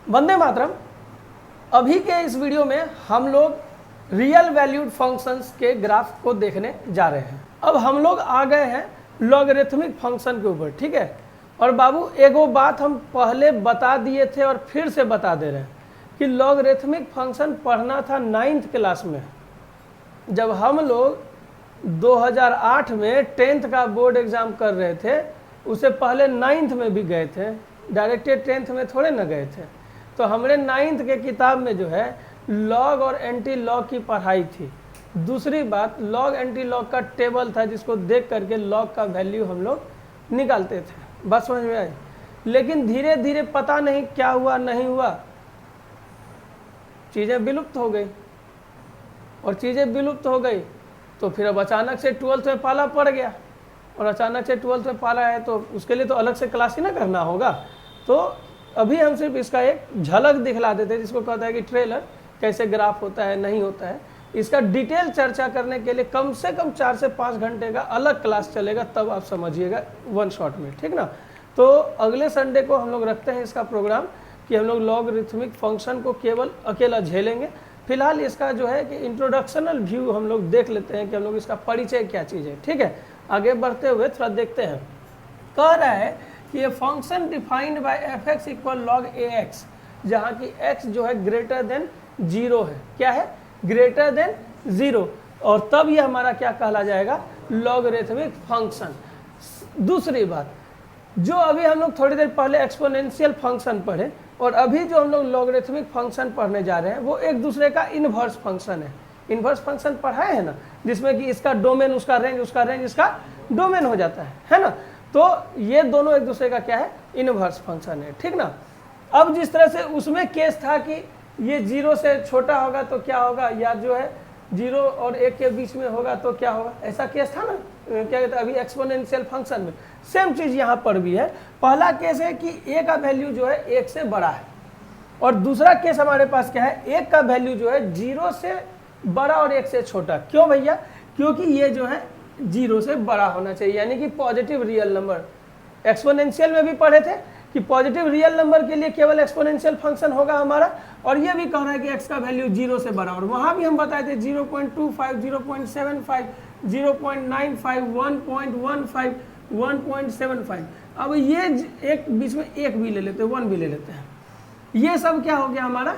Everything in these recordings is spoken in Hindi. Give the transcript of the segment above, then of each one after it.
वंदे मातरम। अभी के इस वीडियो में हम लोग रियल वैल्यूड फंक्शंस के ग्राफ को देखने जा रहे हैं। अब हम लोग आ गए हैं लॉगरिथमिक फंक्शन के ऊपर, ठीक है। और बाबू एगो बात हम पहले बता दिए थे और फिर से बता दे रहे हैं कि लॉगरिथमिक फंक्शन पढ़ना था 9th क्लास में। जब हम लोग 2008 में 10th का बोर्ड एग्जाम कर रहे थे, उससे पहले 9th में भी गए थे, डायरेक्टेड 10th में थोड़े ना गए थे। तो हमने 9th के किताब में जो है लॉग और एंटी लॉग की पढ़ाई थी। दूसरी बात, लॉग एंटी लॉग का टेबल था जिसको देख करके लॉग का वैल्यू हम लोग निकालते थे। बात समझ में आई? लेकिन धीरे धीरे पता नहीं क्या हुआ, नहीं हुआ, चीज़ें विलुप्त हो गई। और चीज़ें विलुप्त हो गई तो फिर अब अचानक से 12th में पाला पड़ गया, और अचानक से 12th में पाला है तो उसके लिए तो अलग से क्लास ही ना करना होगा। तो अभी हम सिर्फ इसका एक झलक दिखला देते हैं, जिसको कहता है कि ट्रेलर, कैसे ग्राफ होता है, नहीं होता है। इसका डिटेल चर्चा करने के लिए कम से कम 4 से 5 घंटे का अलग क्लास चलेगा, तब आप समझिएगा वन शॉट में, ठीक ना। तो अगले संडे को हम लोग रखते हैं इसका प्रोग्राम कि हम लोग लॉगरिथमिक फंक्शन को केवल अकेला झेलेंगे। फिलहाल इसका जो है कि इंट्रोडक्शनल व्यू हम लोग देख लेते हैं कि हम लोग इसका परिचय क्या चीज़ है, ठीक है। आगे बढ़ते हुए थोड़ा देखते हैं। कह रहा है कि ये function defined by F x equal log A x, जहाँ की एक्स जो है ग्रेटर देन 0 है। क्या है? Greater than 0। और तब ये हमारा क्या कहला जाएगा? Logarithmic function. दूसरी बात, जो अभी हम लोग थोड़ी देर पहले एक्सपोनेंशियल फंक्शन पढ़े और अभी जो हम लोग लॉगरिथमिक फंक्शन पढ़ने जा रहे हैं वो एक दूसरे का इनवर्स फंक्शन है। इनवर्स फंक्शन पढ़ाए है ना, जिसमें कि इसका डोमेन उसका रेंज, उसका रेंज इसका डोमेन हो जाता है ना। तो ये दोनों एक दूसरे का क्या है? इनवर्स फंक्शन है, ठीक ना। अब जिस तरह से उसमें केस था कि ये 0 से छोटा होगा तो क्या होगा, या जो है 0 और 1 के बीच में होगा तो क्या होगा, ऐसा केस था ना, क्या कहते हैं अभी एक्सपोनेंशियल फंक्शन में। सेम चीज़ यहाँ पर भी है। पहला केस है कि a का वैल्यू जो है 1 से बड़ा है, और दूसरा केस हमारे पास क्या है? 1 का वैल्यू जो है 0 से बड़ा और 1 से छोटा। क्यों भैया? क्योंकि ये जो है 0 से बड़ा होना चाहिए, यानी कि पॉजिटिव रियल नंबर। एक्सपोनेंशियल में भी पढ़े थे कि पॉजिटिव रियल नंबर के लिए केवल एक्सपोनेंशियल फंक्शन होगा हमारा, और ये भी कह रहा है कि x का वैल्यू 0 से बड़ा। और वहाँ भी हम बताए थे 0.25, 0.75, 0.95, 1.15, 1.75। अब ये एक बीच में एक भी ले लेते हैं, 1 भी ले लेते हैं। ये सब क्या हो गया हमारा?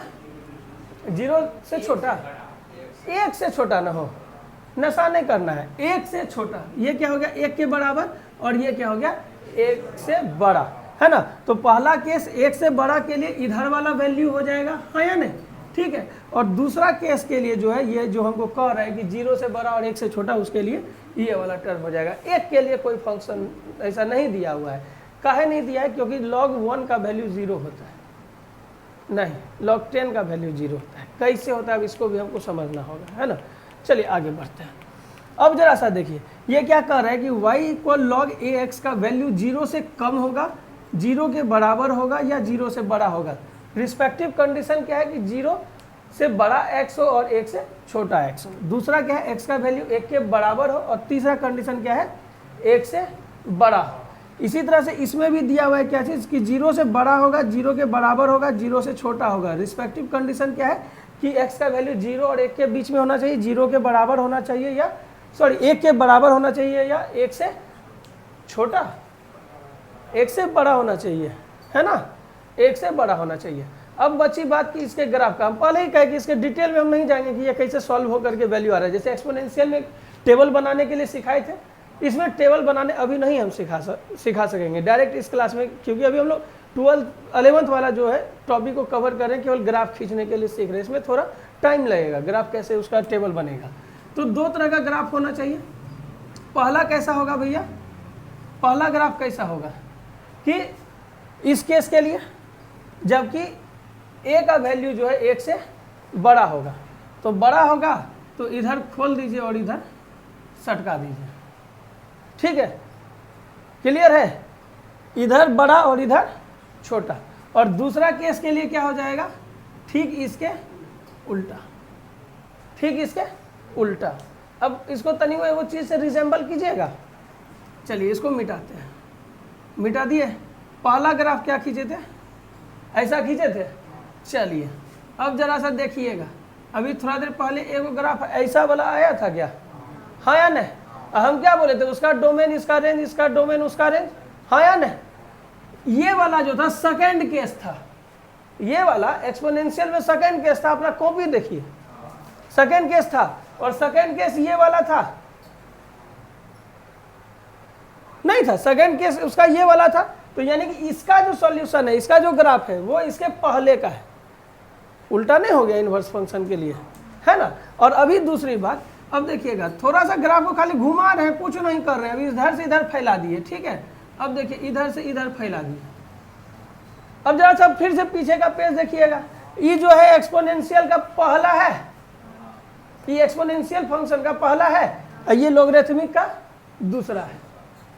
0 से छोटा, 1 से छोटा ना हो, नशा नहीं करना है, 1 से छोटा। ये क्या हो गया? 1 के बराबर, और ये क्या हो गया? 1 से बड़ा, है ना। तो पहला केस 1 से बड़ा के लिए इधर वाला वैल्यू हो जाएगा, हाँ या नहीं, ठीक है। और दूसरा केस के लिए जो है, ये जो हमको कह रहा है कि 0 से बड़ा और 1 से छोटा, उसके लिए ये वाला टर्म हो जाएगा। 1 के लिए कोई फंक्शन ऐसा नहीं दिया हुआ है। काहे नहीं दिया है? क्योंकि log 1 का वैल्यू 0 होता है, नहीं log 10 का वैल्यू 0 होता है। कैसे होता है अब इसको भी हमको समझना होगा, है ना। चलिए आगे बढ़ते हैं। अब जरा सा देखिए, ये क्या कह रहा है कि y इक्वल लॉग ए एक्स का वैल्यू 0 से कम होगा, 0 के बराबर होगा, या 0 से बड़ा होगा। रिस्पेक्टिव कंडीशन क्या है कि 0 से बड़ा x हो और 1 से छोटा x हो। दूसरा क्या है? x का वैल्यू 1 के बराबर हो, और तीसरा कंडीशन क्या है? 1 से बड़ा हो। इसी तरह से इसमें भी दिया हुआ है क्या चीज़ कि 0 से बड़ा होगा, 0 के बराबर होगा, 0 से छोटा होगा। रिस्पेक्टिव कंडीशन क्या है कि x का वैल्यू 0 और 1 के बीच में होना चाहिए, 0 के बराबर होना चाहिए, या 1 के बराबर होना चाहिए, या 1 से छोटा, 1 से बड़ा होना चाहिए, है ना, 1 से बड़ा होना चाहिए। अब बची बात कि इसके ग्राफ का, हम पहले ही कहे कि इसके डिटेल में हम नहीं जाएंगे कि ये कैसे सॉल्व होकर के वैल्यू आ रहा है। जैसे एक्सपोनेंशियल में टेबल बनाने के लिए सिखाए थे, इसमें टेबल बनाने अभी नहीं हम सिखा सकेंगे डायरेक्ट इस क्लास में, क्योंकि अभी हम लोग 11th वाला जो है टॉपिक को कवर करें, केवल ग्राफ खींचने के लिए सीख रहे हैं। इसमें थोड़ा टाइम लगेगा, ग्राफ कैसे उसका टेबल बनेगा। तो 2 तरह का ग्राफ होना चाहिए। पहला कैसा होगा भैया? पहला ग्राफ कैसा होगा कि इस केस के लिए जबकि a का वैल्यू जो है 1 से बड़ा होगा, तो बड़ा होगा तो इधर खोल दीजिए और इधर सटका दीजिए, ठीक है, क्लियर है। इधर बड़ा और इधर छोटा। और दूसरा केस के लिए क्या हो जाएगा? ठीक इसके उल्टा, ठीक इसके उल्टा। अब इसको तनी वो चीज़ से रिजेंबल कीजिएगा। चलिए इसको मिटाते हैं, मिटा दिए। पहला ग्राफ क्या खींचे थे? ऐसा खींचे थे, चलिए अब जरा सा देखिएगा, अभी थोड़ा देर पहले एक ग्राफ ऐसा वाला आया था क्या, हाँ या नहीं? हम क्या बोले थे, उसका डोमेन इसका रेंज, इसका डोमेन उसका रेंज, हाँ या नहीं? ये वाला जो था सेकंड केस था, ये वाला एक्सपोनेंशियल में सेकंड केस था, अपना कॉपी देखिए, सेकंड केस था। और सेकंड केस ये वाला था, नहीं था, सेकंड केस उसका ये वाला था। तो यानी कि इसका जो सॉल्यूशन है, इसका जो ग्राफ है वो इसके पहले का है, उल्टा नहीं हो गया इनवर्स फंक्शन के लिए, है ना। और अभी दूसरी बात, अब देखिएगा थोड़ा सा ग्राफ को खाली घुमा रहे हैं, कुछ नहीं कर रहे हैं, अभी इधर से इधर फैला दिए, ठीक है। अब देखिए इधर से इधर फैला दिए। अब जरा सा फिर से पीछे का पेज देखिएगा, ये जो है एक्सपोनेंशियल का पहला है, ये एक्सपोनेंशियल फंक्शन का पहला है और ये लॉगरिथमिक का दूसरा है।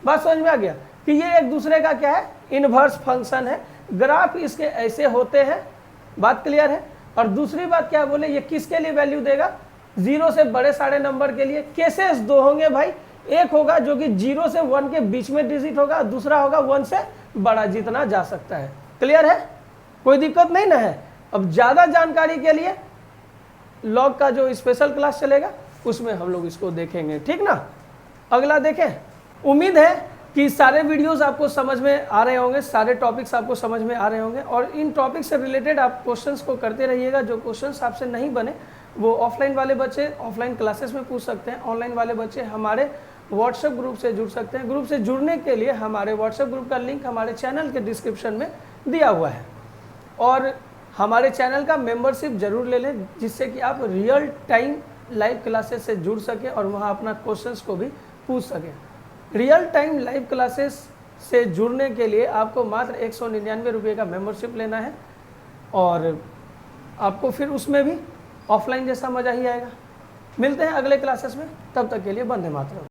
बात समझ में आ गया कि ये एक दूसरे का क्या है, इनवर्स फंक्शन है। ग्राफ इसके ऐसे होते हैं, बात क्लियर है। और दूसरी बात क्या बोले, ये किसके लिए वैल्यू देगा, 0 से बड़े सारे नंबर के लिए। केसेस दो होंगे भाई, एक होगा जो कि 0 से 1 के बीच में डिजिट होगा, दूसरा होगा 1 से बड़ा जितना जा सकता है। क्लियर है, कोई दिक्कत नहीं ना है। अब ज्यादा जानकारी के लिए लॉग का जो स्पेशल क्लास चलेगा उसमें हम लोग इसको देखेंगे, ठीक ना। अगला देखें। उम्मीद है कि सारे वीडियोस आपको समझ में आ रहे होंगे, सारे टॉपिक्स आपको समझ में आ रहे होंगे और इन टॉपिक से रिलेटेड आप क्वेश्चंस को करते रहिएगा। जो क्वेश्चंस आपसे नहीं बने वो ऑफलाइन वाले बच्चे ऑफलाइन क्लासेस में पूछ सकते हैं, ऑनलाइन वाले बच्चे हमारे व्हाट्सएप ग्रुप से जुड़ सकते हैं। ग्रुप से जुड़ने के लिए हमारे व्हाट्सएप ग्रुप का लिंक हमारे चैनल के डिस्क्रिप्शन में दिया हुआ है। और हमारे चैनल का मेंबरशिप जरूर ले लें, जिससे कि आप रियल टाइम लाइव क्लासेस से जुड़ सकें और वहाँ अपना क्वेश्चंस को भी पूछ सकें। रियल टाइम लाइव क्लासेस से जुड़ने के लिए आपको मात्र 199 रुपये का मेंबरशिप लेना है और आपको फिर उसमें भी ऑफलाइन जैसा मज़ा ही आएगा। मिलते हैं अगले क्लासेस में, तब तक के लिए वंदे मातरम।